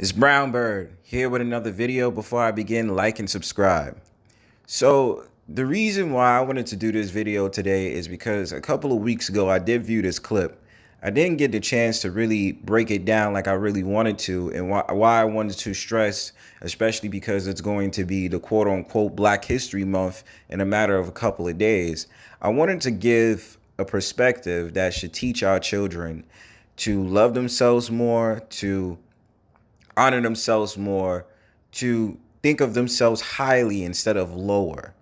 It's Brownbird here with another video. Before I begin, like and subscribe. So the reason why I wanted to do this video today is because a couple of weeks ago I did view this clip. I didn't get the chance to really break it down like I really wanted to, and why I wanted to stress, especially because it's going to be the quote-unquote Black History Month in a matter of a couple of days. I wanted to give a perspective that should teach our children to love themselves more, to honor themselves more, to think of themselves highly instead of lower.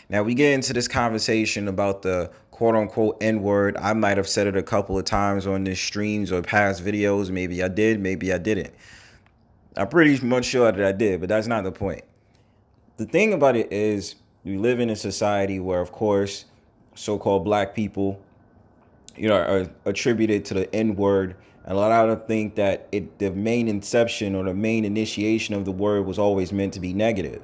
Now, we get into this conversation about the quote unquote N word. I might have said it a couple of times on this streams or past videos. Maybe I did, maybe I didn't. I'm pretty much sure that I did, but that's not the point. The thing about it is, we live in a society where, of course, so-called black people, are attributed to the N word. And a lot of them think that the main inception or the main initiation of the word was always meant to be negative.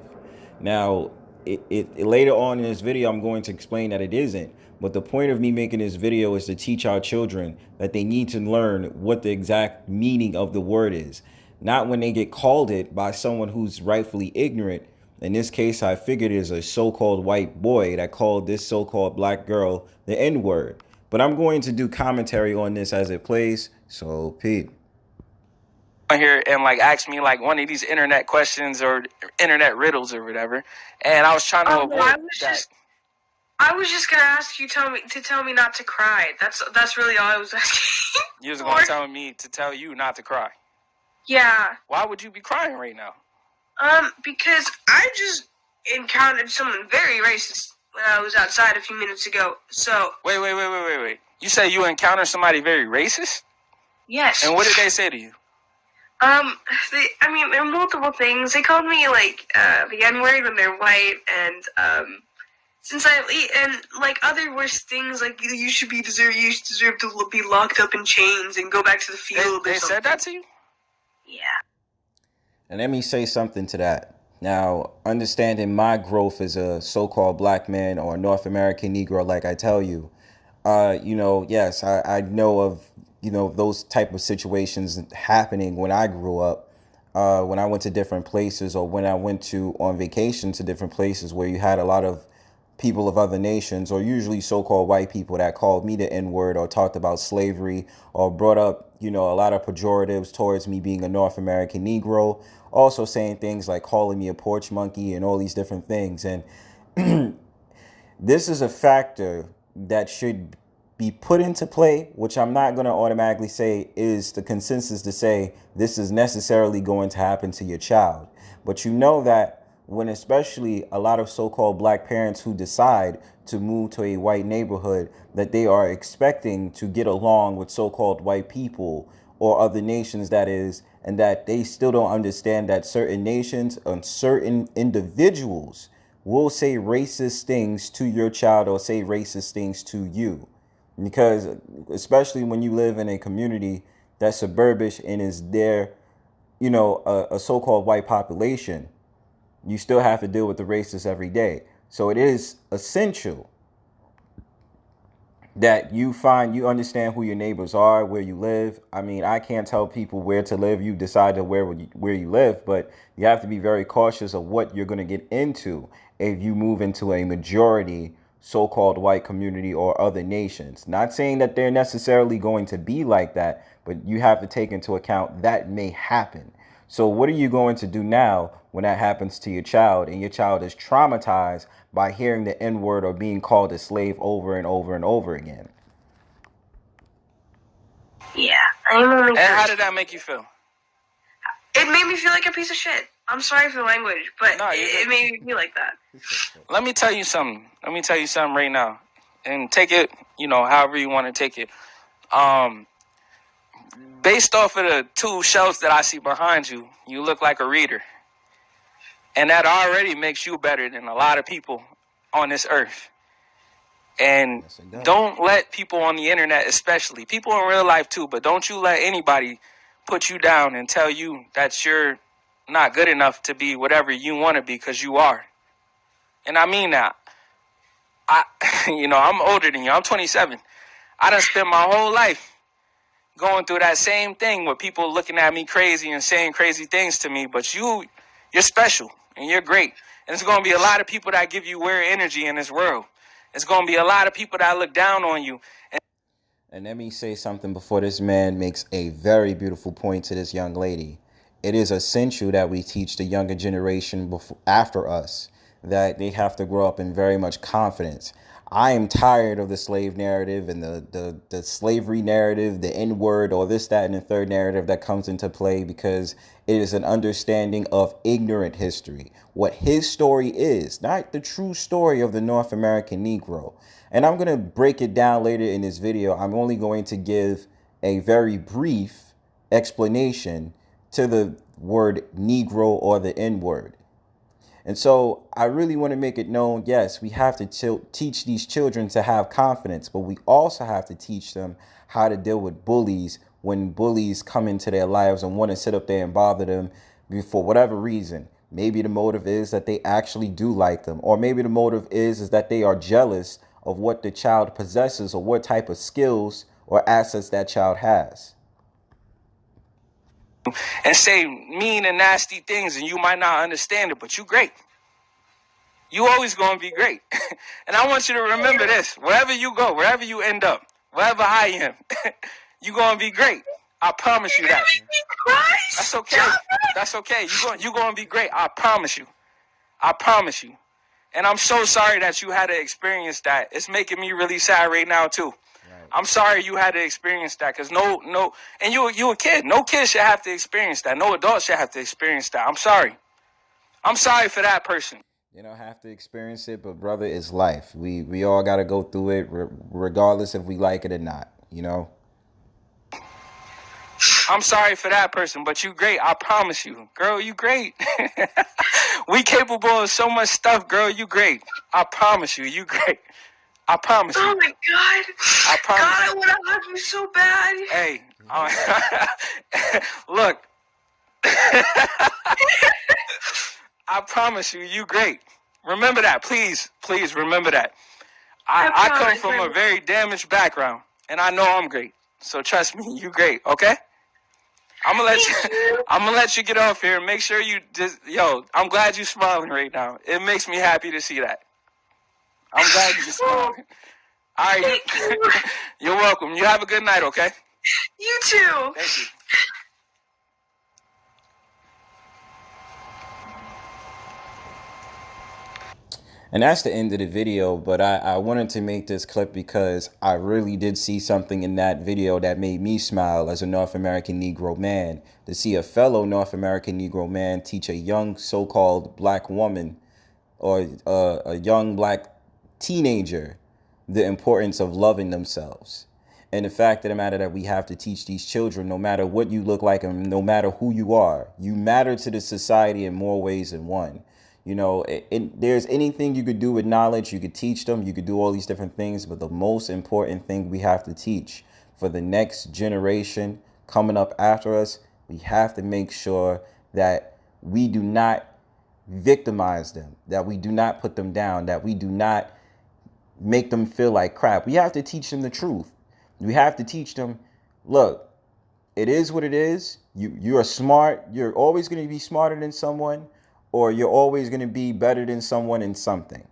Now, later on in this video, I'm going to explain that it isn't. But the point of me making this video is to teach our children that they need to learn what the exact meaning of the word is. Not when they get called it by someone who's rightfully ignorant. In this case, I figured it is a so-called white boy that called this so-called black girl the N word. But I'm going to do commentary on this as it plays. So, Pete. Here and ask me one of these internet questions or internet riddles or whatever, and I was trying to avoid that. I was just gonna ask you to tell me not to cry. That's really all I was asking. You was gonna tell me to tell you not to cry. Yeah. Why would you be crying right now? Because I just encountered someone very racist when I was outside a few minutes ago. So Wait. You say you encountered somebody very racist? Yes. And what did they say to you? There are multiple things. They called me the N-word when they're white, and other worse things you deserve to be locked up in chains and go back to the field. They said that to you? Yeah. And let me say something to that. Now, understanding my growth as a so-called black man or North American Negro, like I tell you, yes, I know of, those type of situations happening when I grew up, when I went to different places or when I went on vacation to different places where you had a lot of people of other nations, or usually so-called white people, that called me the N-word or talked about slavery or brought up, a lot of pejoratives towards me being a North American Negro, also saying things like calling me a porch monkey and all these different things. And this is a factor that should be put into play, which I'm not going to automatically say is the consensus to say this is necessarily going to happen to your child. But you know that when especially a lot of so-called black parents who decide to move to a white neighborhood, that they are expecting to get along with so-called white people or other nations, that is, and that they still don't understand that certain nations and certain individuals will say racist things to your child or say racist things to you. Because especially when you live in a community that's suburbish and is there, a so-called white population, you still have to deal with the racists every day. So it is essential that you understand who your neighbors are, where you live. I mean, I can't tell people where to live. You decide to where you live, but you have to be very cautious of what you're going to get into if you move into a majority so-called white community or other nations. Not saying that they're necessarily going to be like that, but you have to take into account that may happen. So what are you going to do now when that happens to your child and your child is traumatized by hearing the N-word or being called a slave over and over and over again? Yeah. And how did that make you feel? It made me feel like a piece of shit. I'm sorry for the language, but it made me feel like that. Let me tell you something. Right now. And take it, however you want to take it. Based off of the two shelves that I see behind you, you look like a reader. And that already makes you better than a lot of people on this earth. And don't let people on the internet, especially, people in real life too, but don't you let anybody put you down and tell you that you're not good enough to be whatever you want to be, because you are. And I mean that. I'm older than you. I'm 27. I done spent my whole life going through that same thing with people looking at me crazy and saying crazy things to me. But you're special and you're great. And there's going to be a lot of people that give you weird energy in this world. There's going to be a lot of people that look down on you. And let me say something before this man makes a very beautiful point to this young lady. It is essential that we teach the younger generation after us that they have to grow up in very much confidence. I am tired of the slave narrative and the slavery narrative, the N-word, or this, that, and the third narrative that comes into play, because it is an understanding of ignorant history. What his story is, not the true story of the North American Negro. And I'm going to break it down later in this video. I'm only going to give a very brief explanation to the word Negro or the N-word. And so I really want to make it known, yes, we have to teach these children to have confidence, but we also have to teach them how to deal with bullies when bullies come into their lives and want to sit up there and bother them for whatever reason. Maybe the motive is that they actually do like them, or maybe the motive is that they are jealous of what the child possesses or what type of skills or assets that child has. And say mean and nasty things, and you might not understand it, but you great. You always going to be great. And I want you to remember this. Wherever you go, wherever you end up, wherever I am, you going to be great. I promise you that. That's okay. That's okay. You going to be great. I promise you. I promise you. And I'm so sorry that you had to experience that. It's making me really sad right now, too. I'm sorry you had to experience that, because and you a kid. No kid should have to experience that. No adult should have to experience that. I'm sorry. I'm sorry for that person. You don't have to experience it, but brother, it's life. We all got to go through it, regardless if we like it or not, you know? I'm sorry for that person, but you great. I promise you. Girl, you great. We capable of so much stuff, girl. You great. I promise you. You great. I promise you. Oh my God. I promise. God, I want to hug you so bad. Hey, look. I promise you, you great. Remember that, please. Please remember that. I come from a very damaged background, and I know I'm great. So trust me, you great, okay? I'm gonna let you get off here. Make sure you just, I'm glad you're smiling right now. It makes me happy to see that. I'm glad you're smiling. All right. You're welcome. You have a good night, okay? You too. Thank you. And that's the end of the video, but I wanted to make this clip because I really did see something in that video that made me smile as a North American Negro man. To see a fellow North American Negro man teach a young so-called black woman or a young black teenager the importance of loving themselves. And the fact of the matter that we have to teach these children, no matter what you look like and no matter who you are, you matter to the society in more ways than one. You know, there's anything you could do with knowledge. You could teach them. You could do all these different things. But the most important thing we have to teach for the next generation coming up after us, we have to make sure that we do not victimize them, that we do not put them down, that we do not make them feel like crap. We have to teach them the truth. We have to teach them, look, it is what it is. You are smart. You're always going to be smarter than someone, or you're always going to be better than someone in something.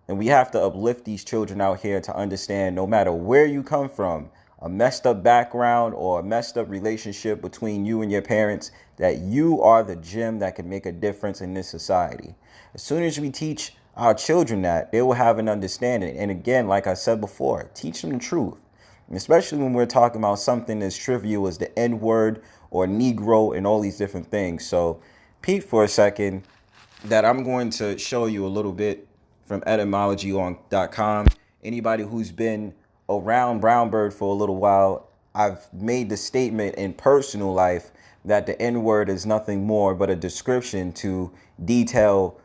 And we have to uplift these children out here to understand, no matter where you come from, a messed up background or a messed up relationship between you and your parents, that you are the gem that can make a difference in this society. As soon as we teach our children that, they will have an understanding. And again, like I said before, teach them the truth. And especially when we're talking about something as trivial as the N-word or Negro and all these different things. So peep for a second that I'm going to show you a little bit from etymology.com. Anybody who's been around Brownbird for a little while, I've made the statement in personal life that the N-word is nothing more but a description to detail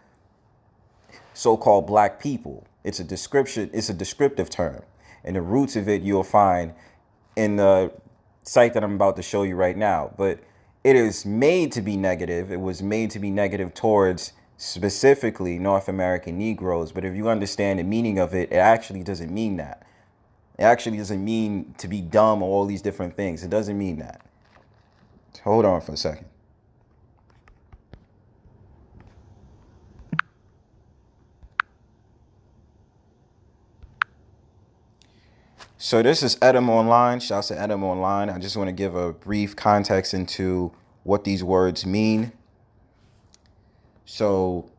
so-called black people. It's a description, it's a descriptive term. And the roots of it you'll find in the site that I'm about to show you right now. But it is made to be negative. It was made to be negative towards specifically North American Negroes. But if you understand the meaning of it, it actually doesn't mean that. It actually doesn't mean to be dumb or all these different things. It doesn't mean that. Hold on for a second. So this is Etym Online. Shouts to Etym Online. I just want to give a brief context into what these words mean. So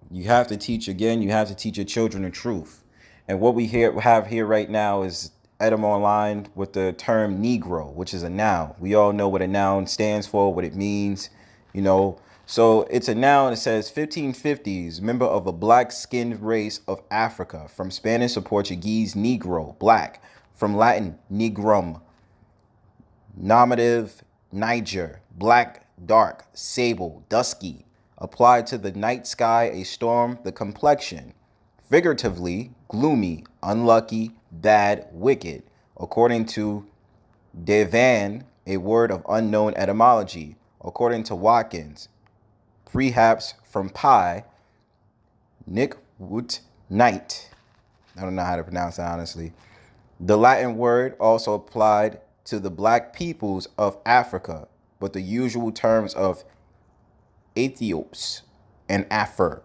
you have to teach your children the truth. And what we have here right now is Etym Online with the term Negro, which is a noun. We all know what a noun stands for, what it means, you know. So it's a noun. It says 1550s, member of a black-skinned race of Africa, from Spanish or Portuguese, Negro, black, from Latin, negrum, nominative, Niger, black, dark, sable, dusky, applied to the night sky, a storm, the complexion, figuratively, gloomy, unlucky, bad, wicked, according to Devan, a word of unknown etymology, according to Watkins, perhaps from pi, nick woot, night. I don't know how to pronounce that, honestly. The Latin word also applied to the black peoples of Africa, but the usual terms of Ethiops and Afar.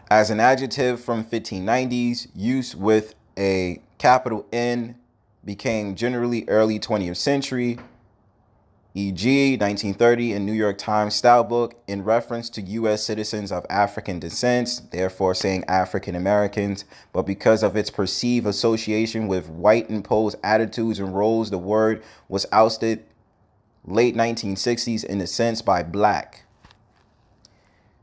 As an adjective from 1590s, use with a capital N became generally early 20th century, e.g. 1930 in New York Times style book in reference to U.S. citizens of African descent, therefore saying African Americans, but because of its perceived association with white imposed attitudes and roles, the word was ousted late 1960s in a sense by black.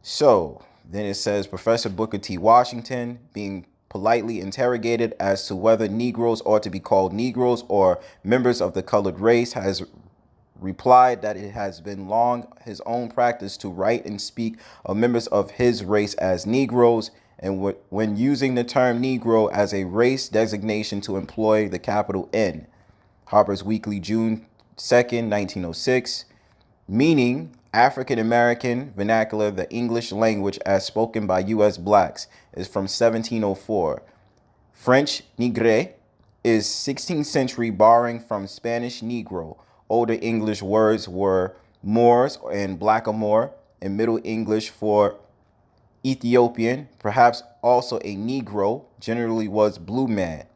So then it says Professor Booker T. Washington being politely interrogated as to whether Negroes ought to be called Negroes or members of the colored race has replied that it has been long his own practice to write and speak of members of his race as Negroes, and when using the term Negro as a race designation to employ the capital N. Harper's Weekly, June 2nd, 1906, meaning African American vernacular, the English language as spoken by U.S. blacks, is from 1704. French nigre is 16th century, borrowing from Spanish negro. Older English words were Moors and blackamoor, and Middle English for Ethiopian, perhaps also a Negro, generally was blue man.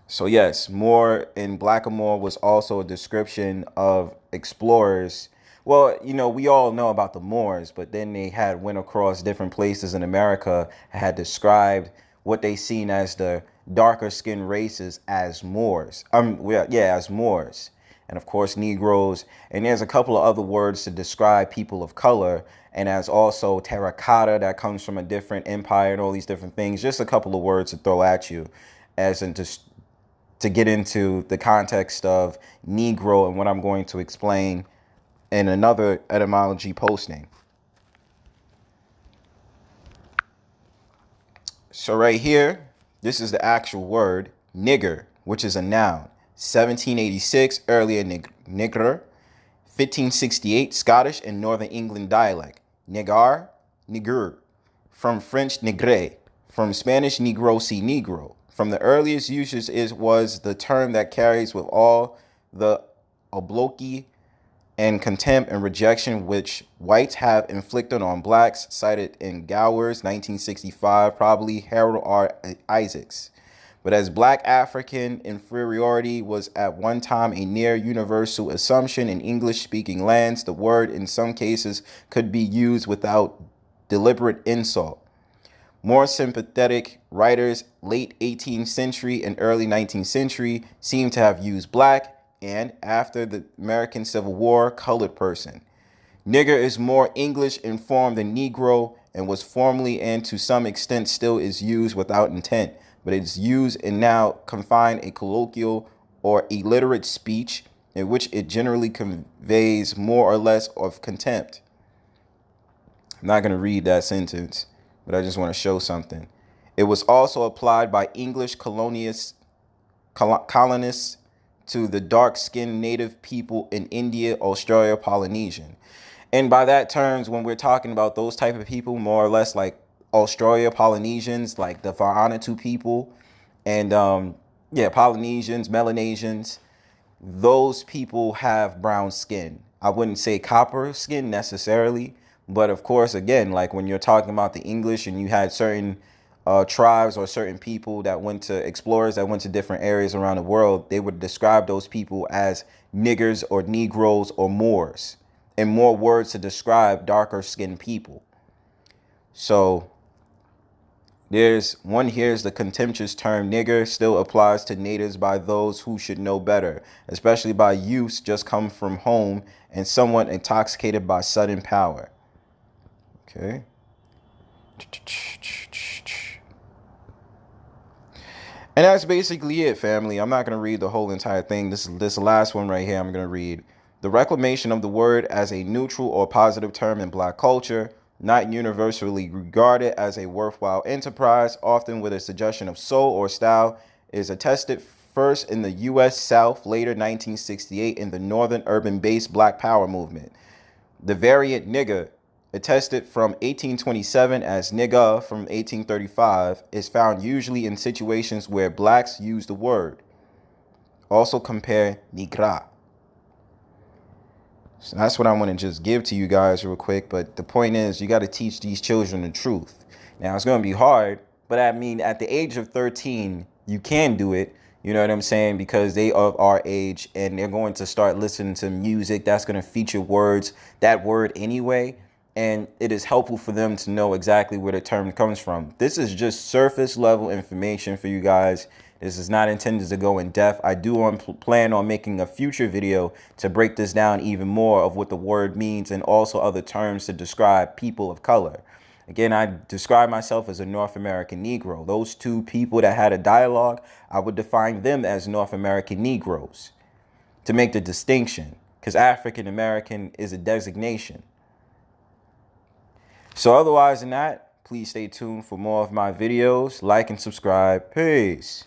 So yes, Moor and blackamoor was also a description of explorers. Well, you know, we all know about the Moors, but then they had went across different places in America, had described what they seen as the darker skinned races as Moors. As Moors. And of course, Negroes. And there's a couple of other words to describe people of color. And as also terracotta, that comes from a different empire and all these different things. Just a couple of words to throw at you as in to get into the context of Negro and what I'm going to explain in another etymology posting. So right here, this is the actual word, nigger, which is a noun. 1786, earlier nigger. 1568, Scottish and Northern England dialect. Negar, nigger. From French, nigre. From Spanish, negro, see negro. From the earliest uses was the term that carries with all the obloquy and contempt and rejection which whites have inflicted on blacks, cited in Gower's 1965, probably Harold R. Isaacs. But as black African inferiority was at one time a near universal assumption in English-speaking lands, the word in some cases could be used without deliberate insult. More sympathetic writers, late 18th century and early 19th century, seem to have used black and, after the American Civil War, colored person. Nigger is more English in form than Negro and was formerly and to some extent still is used without intent, but it is used and now confined a colloquial or illiterate speech in which it generally conveys more or less of contempt. I'm not going to read that sentence, but I just want to show something. It was also applied by English colonists to the dark-skinned native people in India, Australia, Polynesian. And by that terms, when we're talking about those type of people, more or less like Australia, Polynesians, like the Vanuatu people, and yeah, Polynesians, Melanesians. Those people have brown skin. I wouldn't say copper skin necessarily, but of course, again, like when you're talking about the English and you had certain tribes or certain people that went to explorers that went to different areas around the world, they would describe those people as niggers or Negroes or Moors, and more words to describe darker skinned people. So there's one here's the contemptuous term nigger still applies to natives by those who should know better, especially by youths just come from home and somewhat intoxicated by sudden power. Okay. And that's basically it, family. I'm not going to read the whole entire thing. This last one right here I'm going to read. The reclamation of the word as a neutral or positive term in black culture, not universally regarded as a worthwhile enterprise, often with a suggestion of soul or style, is attested first in the U.S. South, later 1968 in the northern urban-based black power movement. The variant nigger, attested from 1827 as nigga from 1835, is found usually in situations where blacks use the word. Also compare nigra. So that's what I want to just give to you guys real quick. But the point is, you got to teach these children the truth. Now, it's going to be hard, but I mean, at the age of 13, you can do it. You know what I'm saying? Because they are of our age and they're going to start listening to music that's going to feature words, that word anyway. And it is helpful for them to know exactly where the term comes from. This is just surface level information for you guys. This is not intended to go in depth. I do plan on making a future video to break this down even more of what the word means and also other terms to describe people of color. Again, I describe myself as a North American Negro. Those two people that had a dialogue, I would define them as North American Negroes to make the distinction, because African American is a designation. So otherwise than that, please stay tuned for more of my videos. Like and subscribe. Peace.